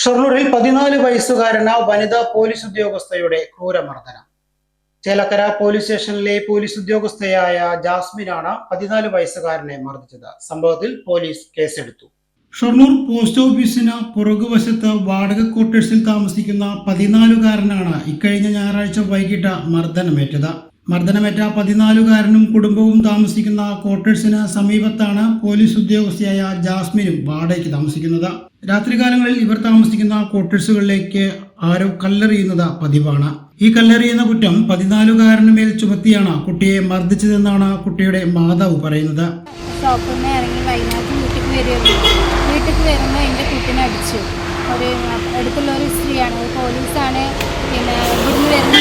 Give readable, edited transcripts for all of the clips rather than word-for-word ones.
ഷൊർണൂരിൽ 14 വയസ്സുകാരന വനിതാ police ഉദ്യോഗസ്ഥയുടെ ക്രൂരമർദ്ദനം. Chelakkara police സ്റ്റേഷനിലെ police ഉദ്യോഗസ്ഥയായ ജാസ്മിനാണ് 14 വയസ്സുകാരനെ മർദ്ദിച്ചത്. സംഭവത്തിൽ പോലീസ് കേസെടുത്തു. ഷൊർണൂർ പോസ്റ്റ് ഓഫീസിന് പുറകുവശത്ത് വാടക ക്വാർട്ടേഴ്സിൽ താമസിക്കുന്ന 14-കാരനാണ് ഇക്കഴിഞ്ഞ ഞായറാഴ്ച വൈകിട്ട് മർദ്ദനമേറ്റത്. മർദ്ദനമേറ്റ 14-കാരനും കുടുംബവും താമസിക്കുന്ന ക്വാർട്ടേഴ്സിന് സമീപത്താണ് പോലീസ് ഉദ്യോഗസ്ഥയായ ജാസ്മിനും വാടകയ്ക്ക് താമസിക്കുന്നത്. രാത്രികാലങ്ങളിൽ ഇവർ താമസിക്കുന്ന ക്വാർട്ടേഴ്സുകളിലേക്ക് ആരോ കല്ലെറിയുന്നത് പതിവാണ്. ഈ കല്ലെറിയുന്ന കുറ്റം 14-കാരന് മേൽ ചുമത്തിയാണ് കുട്ടിയെ മർദ്ദിച്ചതെന്നാണ് കുട്ടിയുടെ മാതാവ് പറയുന്നത്. ഷോപ്പിൽ നിന്ന് ഇറങ്ങി വൈകുന്നേരം വീട്ടിൽ വരുമ്പോൾ എൻ്റെ കുട്ടീനെ അടിച്ചു. ഒരു അടുത്തുള്ള ഒരു സ്ത്രീയാണ്, പോലീസാണ്. പിന്നെ ഇവിടുന്ന് വരുന്ന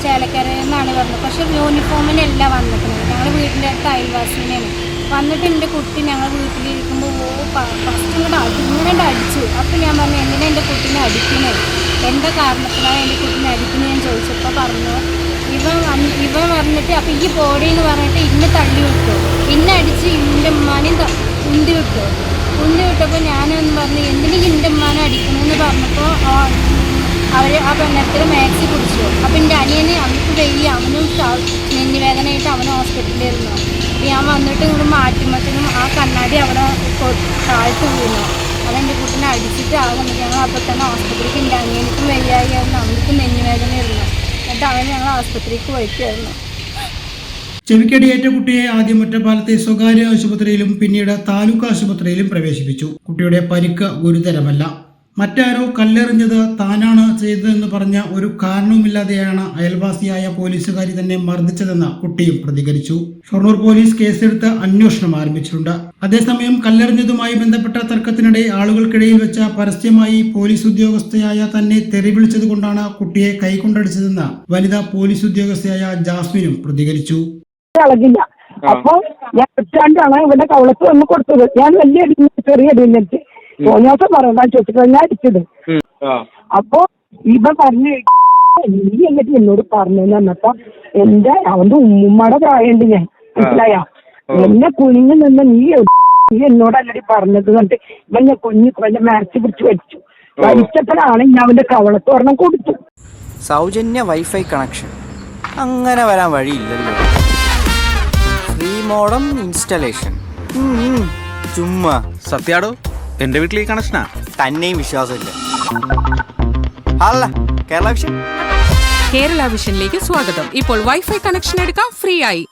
ചേലക്കര എന്നാണ് പറഞ്ഞത്. പക്ഷേ യൂണിഫോമിനല്ല വന്നിട്ടുള്ളത്. ഞങ്ങൾ വീടിൻ്റെ അടുത്ത് അയൽവാസിനെയാണ് വന്നിട്ട് എൻ്റെ കുട്ടി ഞങ്ങൾ വീട്ടിലിരിക്കുമ്പോൾ ഫസ്റ്റ് ഇങ്ങോട്ട് അടിച്ചു. അപ്പോൾ ഞാൻ പറഞ്ഞു, എന്തിനാ എൻ്റെ കുട്ടീനെ അടിക്കുന്നത്, എൻ്റെ കാരണത്തിനാണ് എൻ്റെ കുട്ടീനെ അടിക്കുന്നത് ഞാൻ ചോദിച്ചപ്പോൾ പറഞ്ഞു, ഇവൻ പറഞ്ഞിട്ട് അപ്പോൾ ഈ ബോഡി എന്ന് പറഞ്ഞിട്ട് ഇന്നെ തള്ളി വിട്ടു, ഇന്നെ അടിച്ച് എൻ്റെ ഉമ്മാനെയും ഉന്തി വിട്ടപ്പോൾ ഞാനൊന്ന് പറഞ്ഞു, എന്തിനു എൻ്റെ ഉമ്മാനെ അടിക്കണമെന്ന് പറഞ്ഞപ്പോൾ അവർ ആ പെണ്ണത്തിൽ മാക്സി പിടിച്ചു. അപ്പം എൻ്റെ അനിയന് അവർക്ക് വയ്യ, അവനും നെഞ്ഞുവേദനയായിട്ട് അവൻ ഹോസ്പിറ്റലിലായിരുന്നു. അപ്പം ഞാൻ വന്നിട്ട് ഇങ്ങോട്ട് മാറ്റുമ്പോഴത്തേനും ആ കണ്ണാടി അവിടെ താഴ്ത്തു വീണു. അതെൻ്റെ കുട്ടീനെ അടിച്ചിട്ട് ആകുന്നത്. ഞങ്ങൾ അപ്പോൾ തന്നെ ആസ്പത്രിക്ക് എൻ്റെ അനിയനിക്കും വയ്യായിരുന്നു, അവർക്ക് നെഞ്ഞുവേദനയായിരുന്നു. എന്നിട്ട് അവൻ ഞങ്ങൾ ആസ്പത്രിക്ക് പോയിട്ടായിരുന്നു. ചെവിക്കടിയേറ്റ കുട്ടിയെ ആദ്യം ഒറ്റപ്പാലത്തെ സ്വകാര്യ ആശുപത്രിയിലും പിന്നീട് താലൂക്ക് ആശുപത്രിയിലും പ്രവേശിപ്പിച്ചു. കുട്ടിയുടെ പരിക്ക് ഗുരുതരമല്ല. മറ്റാരോ കല്ലെറിഞ്ഞത് താനാണ് ചെയ്തതെന്ന് പറഞ്ഞ ഒരു കാരണവുമില്ലാതെയാണ് അയൽവാസിയായ പോലീസുകാരി തന്നെ മർദ്ദിച്ചതെന്ന് കുട്ടിയും പ്രതികരിച്ചു. ഷൊർണൂർ പോലീസ് കേസെടുത്ത് അന്വേഷണം ആരംഭിച്ചിട്ടുണ്ട്. അതേസമയം കല്ലെറിഞ്ഞതുമായി ബന്ധപ്പെട്ട തർക്കത്തിനിടെ ആളുകൾക്കിടയിൽ വെച്ച പരസ്യമായി പോലീസ് ഉദ്യോഗസ്ഥയായ തന്നെ തെറി വിളിച്ചത് കൊണ്ടാണ് കുട്ടിയെ കൈകൊണ്ടടിച്ചതെന്ന് വനിതാ പോലീസ് ഉദ്യോഗസ്ഥയായ ജാസ്മിനും പ്രതികരിച്ചു. അപ്പൊ ഞാൻ വെച്ചാണ്ടാണ് ഇവിടെ കവളത്ത് വന്ന് കൊടുത്തത്. ഞാൻ വലിയ ചെറിയ അടിയിലേക്ക് തോന്നിയാസം പറയണ്ട ചോദിച്ചിട്ട് ഞാൻ അടിച്ചത്. അപ്പൊ ഇവൻ പറഞ്ഞു, നീ എന്നിട്ട് എന്നോട് പറഞ്ഞു തന്നപ്പോ അവന്റെ ഉമ്മുമ്മയുടെ പ്രായമുണ്ട്, ഞാൻ മനസ്സിലായ എന്നെ കുനിഞ്ഞു നിന്ന് നീ എന്നോട് അല്ലടി പറഞ്ഞത് എന്നിട്ട് ഇവൻ ഞാൻ കുഞ്ഞു മാച്ച് പിടിച്ച് വലിച്ചു. വലിച്ചപ്പോഴാണ് ഞാൻ അവന്റെ കവളത്ത് ഒരെണ്ണം കൊടുത്തു. സൗജന്യ വൈഫൈ കണക്ഷൻ അങ്ങനെ വരാൻ വഴിയില്ലല്ലോ. ഫ്രീ മോഡം ഇൻസ്റ്റലേഷൻ ചുമ്മാ. സത്യാടോ, എന്റെ വീട്ടിൽ ഈ കണക്ഷനാ. തന്നെയും വിശ്വാസമില്ല. അല്ല, കേരള വിഷൻ. കേരള വിഷനിലേക്ക് സ്വാഗതം. ഇപ്പോൾ വൈഫൈ കണക്ഷൻ എടുക്കാം ഫ്രീ ആയി.